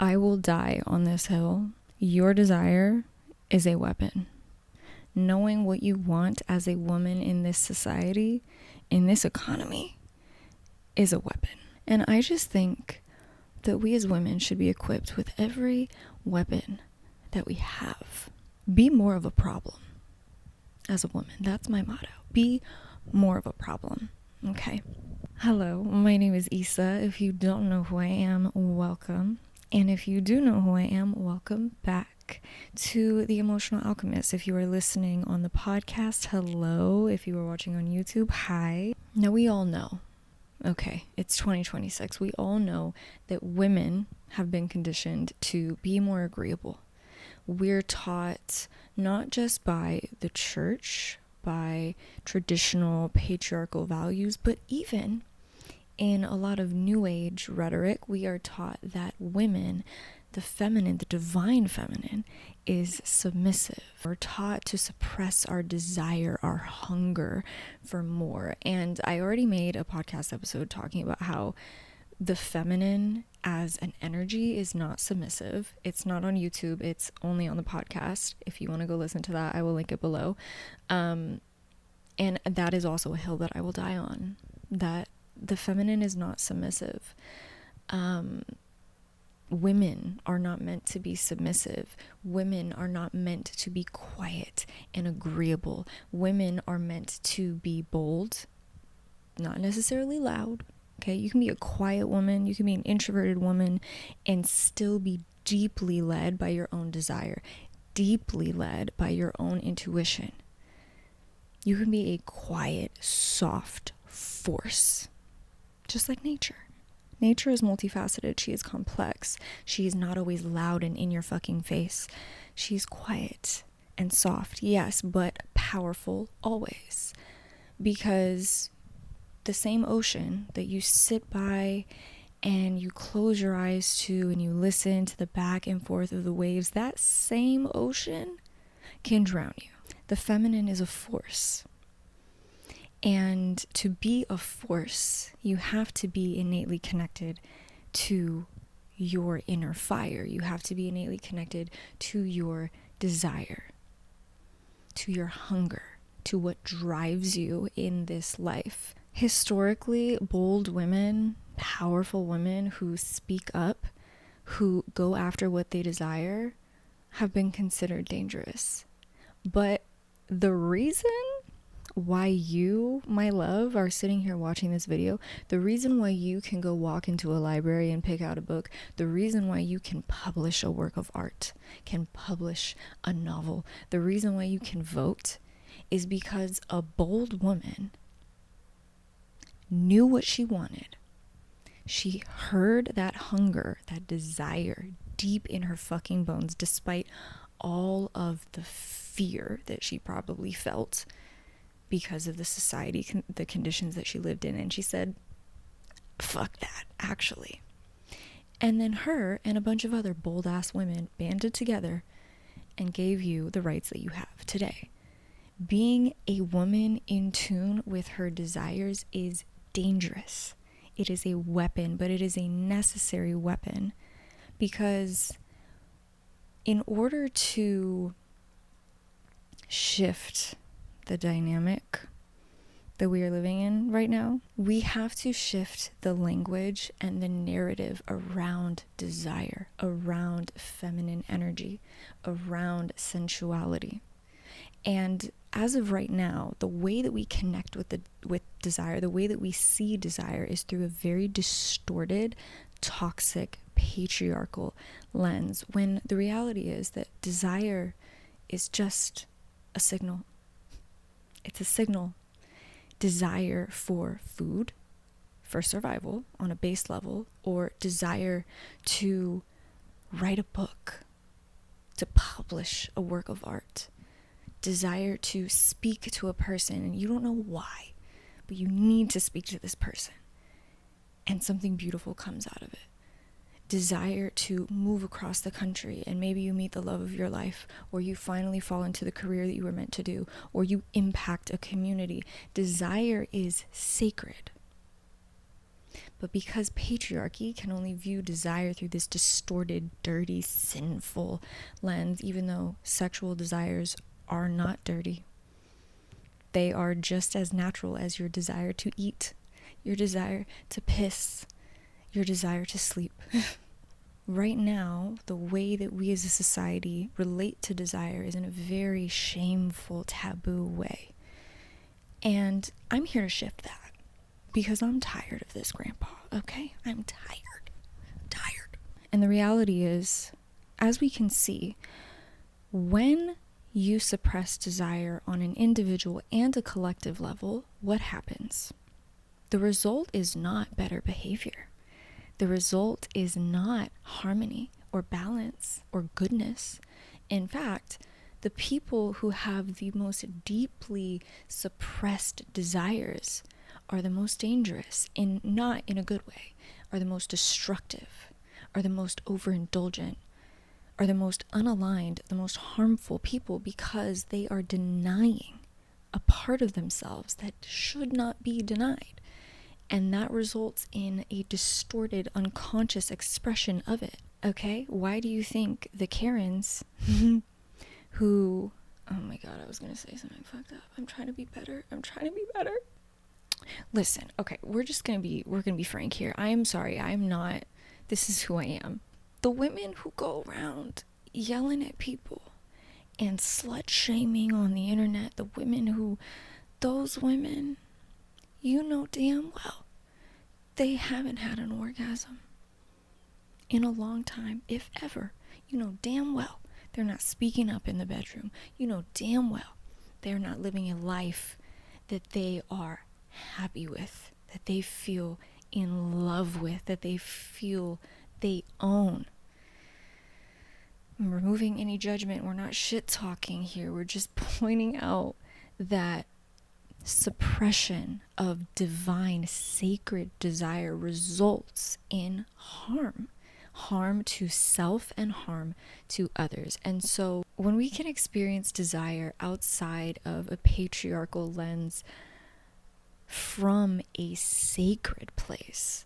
I will die on this hill. Your desire is a weapon. Knowing what you want as a woman in this society, in this economy, is a weapon. And I just think that we as women should be equipped with every weapon that we have. Be more of a problem as a woman. That's my motto. Be more of a problem. Okay. Hello, my name is Issa. If you don't know who I am, welcome. And if you do know who I am, welcome back to The Emotional Alchemist. If you are listening on the podcast, hello. If you are watching on YouTube, hi. Now we all know, okay, it's 2026. We all know that women have been conditioned to be more agreeable. We're taught not just by the church, by traditional patriarchal values, but even in a lot of new age rhetoric, we are taught that women, the feminine, the divine feminine, is submissive. We're taught to suppress our desire, our hunger for more. And I already made a podcast episode talking about how the feminine as an energy is not submissive. It's not on YouTube. It's only on the podcast. If you want to go listen to that, I will link it below. And that is also a hill that I will die on. That the feminine is not submissive. Women are not meant to be submissive. Women are not meant to be quiet and agreeable. Women are meant to be bold, not necessarily loud. Okay, you can be a quiet woman, you can be an introverted woman, and still be deeply led by your own desire, deeply led by your own intuition. You can be a quiet, soft force, just like nature. Nature is multifaceted. She is complex. She is not always loud and in your fucking face. She's quiet and soft, yes, but powerful always. Because the same ocean that you sit by and you close your eyes to and you listen to the back and forth of the waves, that same ocean can drown you. The feminine is a force. And to be a force, you have to be innately connected to your inner fire. You have to be innately connected to your desire, to your hunger, to what drives you in this life. Historically, bold women, powerful women who speak up, who go after what they desire, have been considered dangerous. But the reason why you, my love, are sitting here watching this video, the reason why you can go walk into a library and pick out a book, the reason why you can publish a work of art, can publish a novel, the reason why you can vote is because a bold woman knew what she wanted. She heard that hunger, that desire deep in her fucking bones, despite all of the fear that she probably felt because of the society, the conditions that she lived in. And she said, fuck that, actually. And then her and a bunch of other bold ass women banded together and gave you the rights that you have today. Being a woman in tune with her desires is dangerous. It is a weapon, but it is a necessary weapon, because in order to shift the dynamic that we are living in right now, we have to shift the language and the narrative around desire, around feminine energy, around sensuality. And as of right now, the way that we connect with desire, the way that we see desire, is through a very distorted, toxic, patriarchal lens, when the reality is that desire is just a signal. It's a signal. Desire for food, for survival on a base level, or desire to write a book, to publish a work of art, desire to speak to a person, and you don't know why, but you need to speak to this person, and something beautiful comes out of it. Desire to move across the country, and maybe you meet the love of your life, or you finally fall into the career that you were meant to do, or you impact a community. Desire is sacred. But because patriarchy can only view desire through this distorted, dirty, sinful lens, even though sexual desires are not dirty, they are just as natural as your desire to eat, your desire to piss, your desire to sleep. Right now, the way that we as a society relate to desire is in a very shameful, taboo way. And I'm here to shift that because I'm tired of this, Grandpa, okay? I'm tired. And the reality is, as we can see, when you suppress desire on an individual and a collective level, what happens? The result is not better behavior. The result is not harmony or balance or goodness. In fact, the people who have the most deeply suppressed desires are the most dangerous, not in a good way, are the most destructive, are the most overindulgent, are the most unaligned, the most harmful people, because they are denying a part of themselves that should not be denied. And that results in a distorted, unconscious expression of it. Okay? Why do you think the Karens who, oh my God, I was going to say something fucked up. I'm trying to be better. Listen, okay, we're going to be frank here. I am sorry. This is who I am. The women who go around yelling at people and slut shaming on the internet, those women, you know damn well they haven't had an orgasm in a long time, if ever. You know damn well they're not speaking up in the bedroom. You know damn well they're not living a life that they are happy with, that they feel in love with, that they feel they own. I'm removing any judgment. We're not shit talking here. We're just pointing out that suppression of divine, sacred desire results in harm to self and harm to others. And so when we can experience desire outside of a patriarchal lens from a sacred place,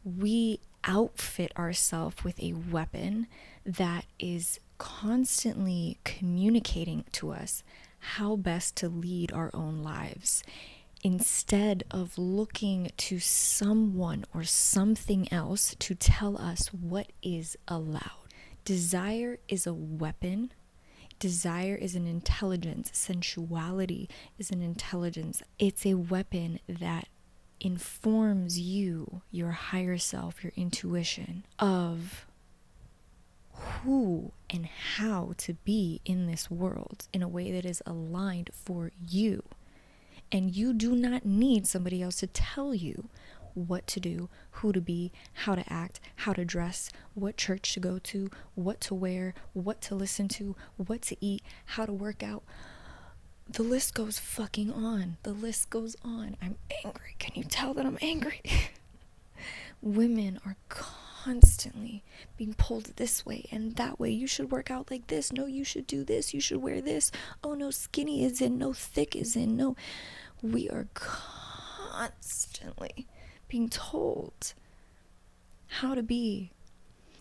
we outfit ourselves with a weapon that is constantly communicating to us how best to lead our own lives, instead of looking to someone or something else to tell us what is allowed. Desire is a weapon. Desire is an intelligence. Sensuality is an intelligence. It's a weapon that informs you, your higher self, your intuition, of who and how to be in this world in a way that is aligned for you. And you do not need somebody else to tell you what to do, who to be, how to act, how to dress, what church to go to, what to wear, what to listen to, what to eat, how to work out. The list goes fucking on. The list goes on. I'm angry. Can you tell that I'm angry? Women are constantly being pulled this way and that way. You should work out like this. No, you should do this. You should wear this. Oh, no, skinny is in. No, thick is in. No. We are constantly being told how to be.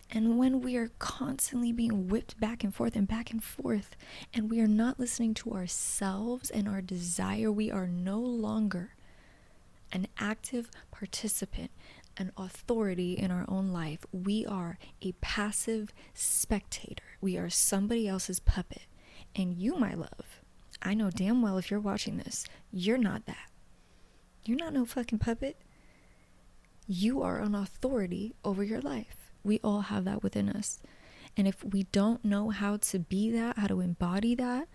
And when we are constantly being whipped back and forth, and we are not listening to ourselves and our desire, we are no longer an active participant, an authority in our own life. We are a passive spectator. We are somebody else's puppet. And you, my love, I know damn well if you're watching this, you're not that. You're not no fucking puppet. You are an authority over your life. We all have that within us. And if we don't know how to be that, how to embody that,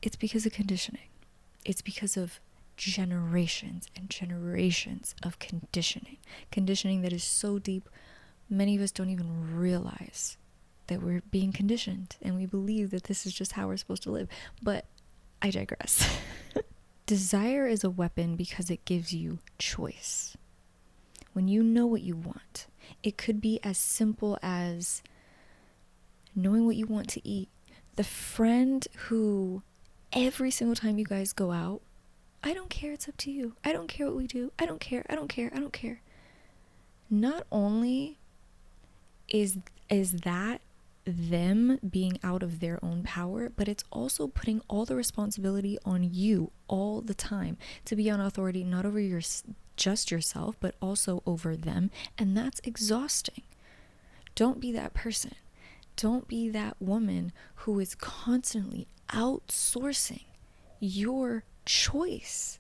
it's because of conditioning. It's because of generations and generations of conditioning. Conditioning that is so deep, many of us don't even realize that we're being conditioned. And we believe that this is just how we're supposed to live. But I digress. Desire is a weapon because it gives you choice. When you know what you want, it could be as simple as knowing what you want to eat. The friend who every single time you guys go out, I don't care, it's up to you. I don't care what we do. I don't care. not only is that them being out of their own power, but it's also putting all the responsibility on you all the time to be on authority, not over just yourself, but also over them. And that's exhausting. Don't be that person. Don't be that woman who is constantly outsourcing your choice.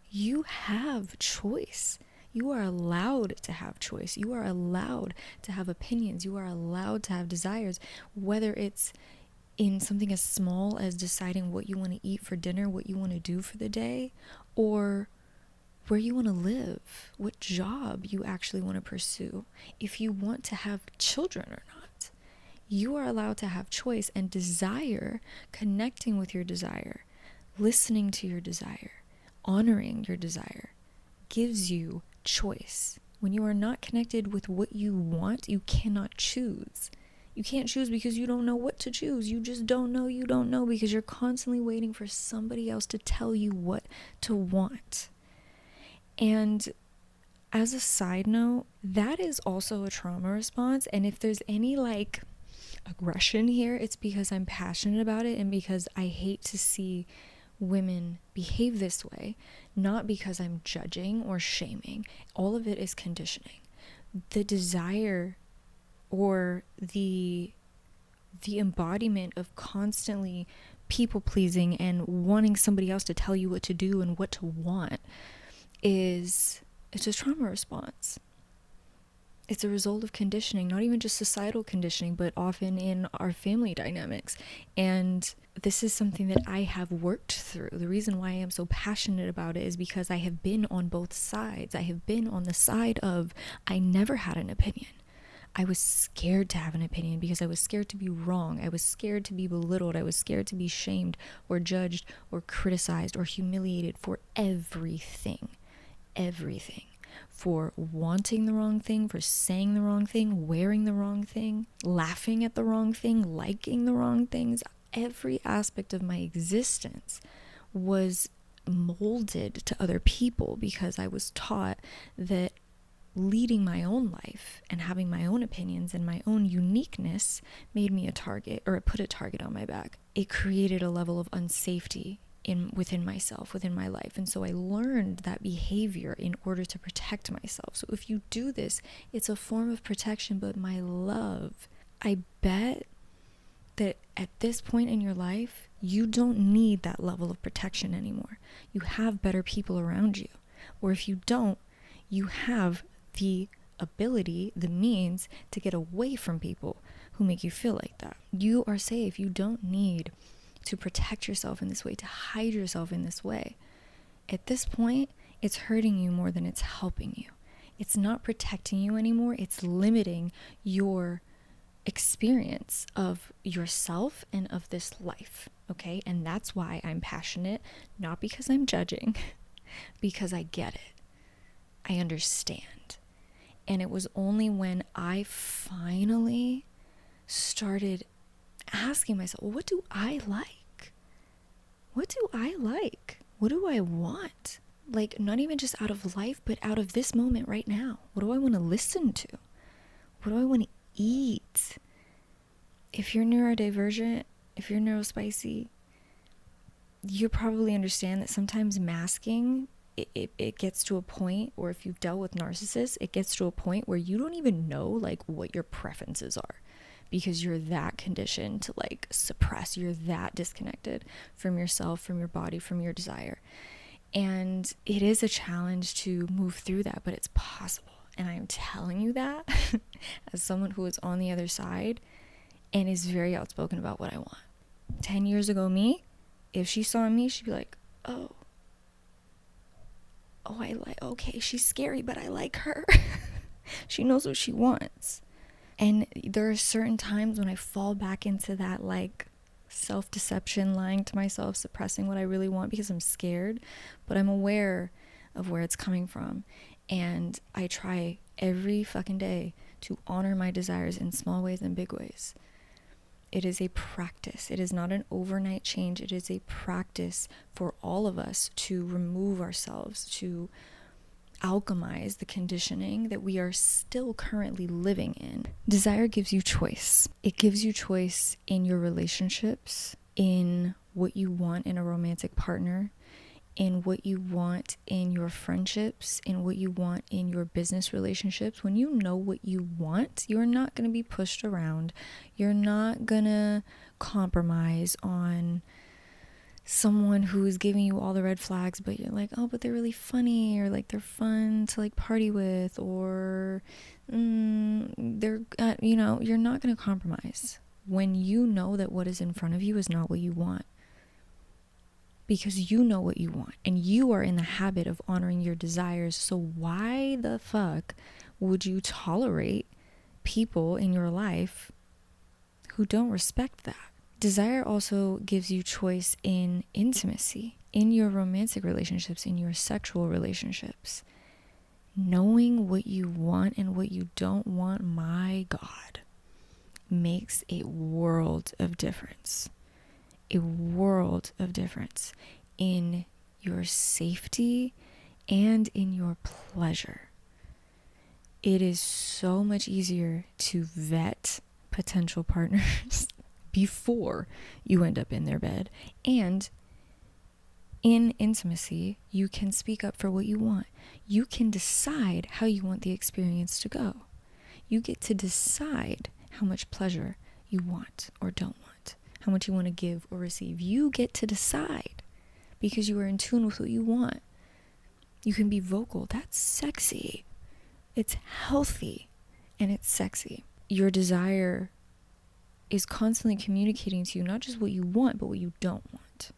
You have choice. You are allowed to have choice. You are allowed to have opinions. You are allowed to have desires, whether it's in something as small as deciding what you want to eat for dinner, what you want to do for the day, or where you want to live, what job you actually want to pursue, if you want to have children or not. You are allowed to have choice and desire, connecting with your desire, listening to your desire, honoring your desire gives you choice. When you are not connected with what you want, you cannot choose. You can't choose because you don't know what to choose. You just don't know. You don't know because you're constantly waiting for somebody else to tell you what to want. And as a side note, that is also a trauma response. And if there's any like aggression here, it's because I'm passionate about it and because I hate to see women behave this way, not because I'm judging or shaming. All of it is conditioning. The desire or the embodiment of constantly people pleasing and wanting somebody else to tell you what to do and what to want it's a trauma response. It's a result of conditioning, not even just societal conditioning, but often in our family dynamics. And this is something that I have worked through. The reason why I am so passionate about it is because I have been on both sides. I have been on the side of I never had an opinion. I was scared to have an opinion because I was scared to be wrong. I was scared to be belittled. I was scared to be shamed or judged or criticized or humiliated for everything. For wanting the wrong thing, for saying the wrong thing, wearing the wrong thing, laughing at the wrong thing, liking the wrong things. Every aspect of my existence was molded to other people because I was taught that leading my own life and having my own opinions and my own uniqueness made me a target, or it put a target on my back. It created a level of unsafety within myself, within my life. And so I learned that behavior in order to protect myself. So if you do this, it's a form of protection. But my love, I bet that at this point in your life, you don't need that level of protection anymore. You have better people around you. Or if you don't, you have the ability, the means to get away from people who make you feel like that. You are safe. You don't need to protect yourself in this way, to hide yourself in this way. At this point, it's hurting you more than it's helping you. It's not protecting you anymore. It's limiting your experience of yourself and of this life, okay? And that's why I'm passionate, not because I'm judging, because I get it. I understand. And it was only when I finally started asking myself, well, what do I like? What do I like? What do I want? Like, not even just out of life, but out of this moment right now. What do I want to listen to? What do I want to eat? If you're neurodivergent, if you're neurospicy, you probably understand that sometimes masking, it gets to a point, or if you've dealt with narcissists, it gets to a point where you don't even know like what your preferences are, because you're that conditioned to like suppress. You're that disconnected from yourself, from your body, from your desire. And it is a challenge to move through that, but it's possible. And I'm telling you that as someone who is on the other side and is very outspoken about what I want. 10 years ago me, if she saw me, she'd be like, oh, okay, she's scary, but I like her. She knows what she wants. And there are certain times when I fall back into that like self-deception, lying to myself, suppressing what I really want because I'm scared, but I'm aware of where it's coming from. And I try every fucking day to honor my desires in small ways and big ways. It is a practice. It is not an overnight change. It is a practice for all of us to remove ourselves, to alchemize the conditioning that we are still currently living in. Desire gives you choice. It gives you choice in your relationships, in what you want in a romantic partner, in what you want in your friendships, in what you want in your business relationships. When you know what you want, you're not going to be pushed around. You're not going to compromise on someone who is giving you all the red flags, but you're like, oh, but they're really funny, or like they're fun to like party with, or they're you're not going to compromise when you know that what is in front of you is not what you want, because you know what you want and you are in the habit of honoring your desires. So why the fuck would you tolerate people in your life who don't respect that? Desire also gives you choice in intimacy, in your romantic relationships, in your sexual relationships. Knowing what you want and what you don't want, my God, makes a world of difference. A world of difference in your safety and in your pleasure. It is so much easier to vet potential partners before you end up in their bed. And in intimacy, you can speak up for what you want. You can decide how you want the experience to go. You get to decide how much pleasure you want or don't want, how much you want to give or receive. You get to decide because you are in tune with what you want. You can be vocal. That's sexy. It's healthy and it's sexy. Your desire is constantly communicating to you not just what you want, but what you don't want.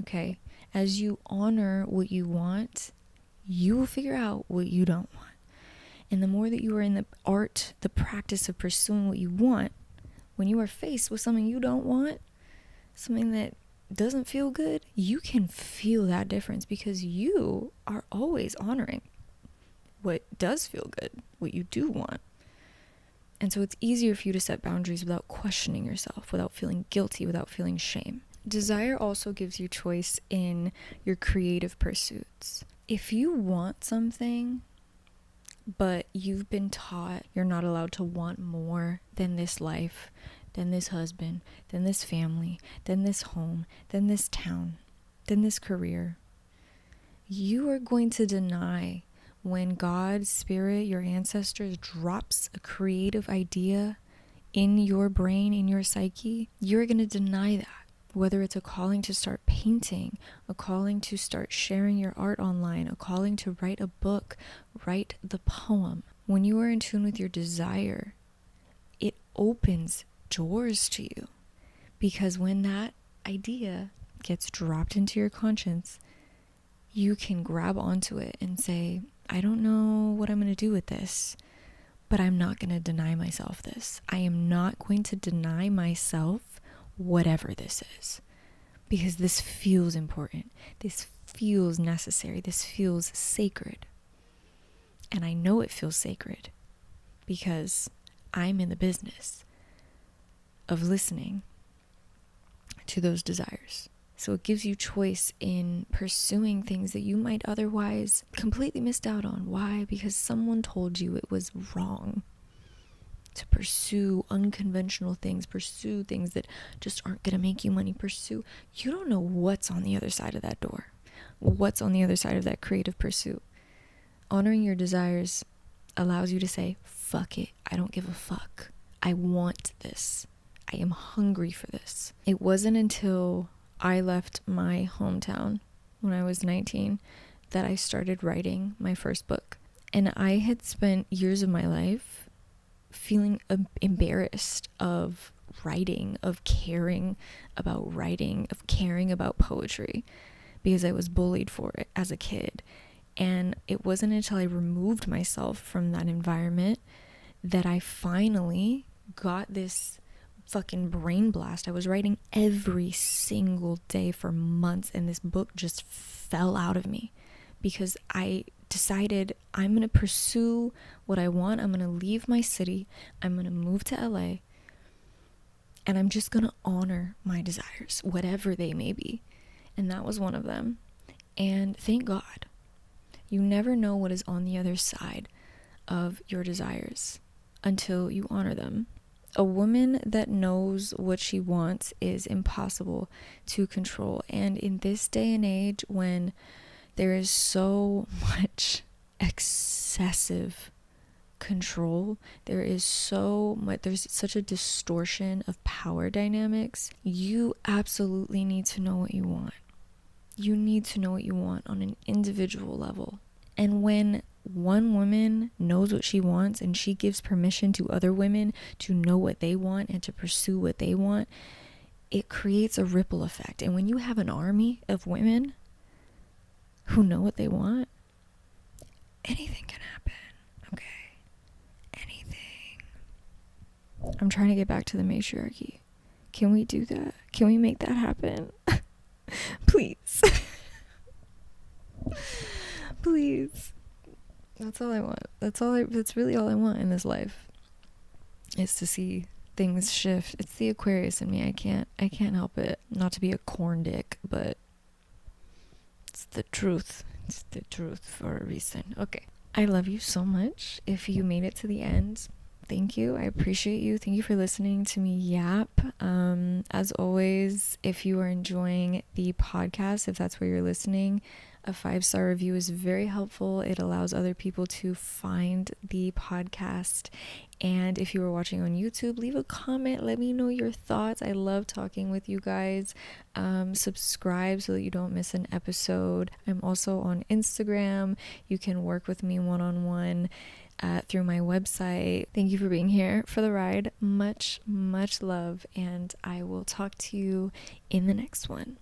Okay? As you honor what you want, you will figure out what you don't want. And the more that you are in the practice of pursuing what you want, when you are faced with something you don't want, something that doesn't feel good, you can feel that difference because you are always honoring what does feel good, what you do want. And so it's easier for you to set boundaries without questioning yourself, without feeling guilty, without feeling shame. Desire also gives you choice in your creative pursuits. If you want something, but you've been taught you're not allowed to want more than this life, than this husband, than this family, than this home, than this town, than this career, you are going to deny when God's spirit, your ancestors, drops a creative idea in your brain, in your psyche. You're going to deny that. Whether it's a calling to start painting, a calling to start sharing your art online, a calling to write a book, write the poem. When you are in tune with your desire, it opens doors to you. Because when that idea gets dropped into your conscience, you can grab onto it and say, I don't know what I'm going to do with this, but I'm not going to deny myself this. I am not going to deny myself whatever this is, because this feels important. This feels necessary. This feels sacred. And I know it feels sacred because I'm in the business of listening to those desires. So it gives you choice in pursuing things that you might otherwise completely missed out on. Why? Because someone told you it was wrong to pursue unconventional things, pursue things that just aren't going to make you money, you don't know what's on the other side of that door, what's on the other side of that creative pursuit. Honoring your desires allows you to say, fuck it, I don't give a fuck. I want this. I am hungry for this. It wasn't until I left my hometown when I was 19 that I started writing my first book. And I had spent years of my life feeling embarrassed of writing, of caring about writing, of caring about poetry, because I was bullied for it as a kid. And it wasn't until I removed myself from that environment that I finally got this fucking brain blast. I was writing every single day for months, and this book just fell out of me because I decided I'm going to pursue what I want. I'm going to leave my city. I'm going to move to LA, and I'm just going to honor my desires, whatever they may be. And that was one of them. And thank God. You never know what is on the other side of your desires until you honor them. A woman that knows what she wants is impossible to control. And in this day and age, when there is so much excessive control, there's such a distortion of power dynamics, you absolutely need to know what you want. You need to know what you want on an individual level. And when one woman knows what she wants and she gives permission to other women to know what they want and to pursue what they want, it creates a ripple effect. And when you have an army of women who know what they want, anything can happen. Okay? Anything. I'm trying to get back to the matriarchy. Can we do that? Can we make that happen? Please. Please. That's all I want. That's really all I want in this life. Is to see things shift. It's the Aquarius in me. I can't help it. Not to be a corn dick, but it's the truth. It's the truth for a reason. Okay. I love you so much. If you made it to the end, thank you. I appreciate you. Thank you for listening to me yap. As always, if you are enjoying the podcast, if that's where you're listening, a 5-star review is very helpful. It allows other people to find the podcast. And if you are watching on YouTube, leave a comment. Let me know your thoughts. I love talking with you guys. Subscribe so that you don't miss an episode. I'm also on Instagram. You can work with me one-on-one through my website. Thank you for being here for the ride. Much, much love. And I will talk to you in the next one.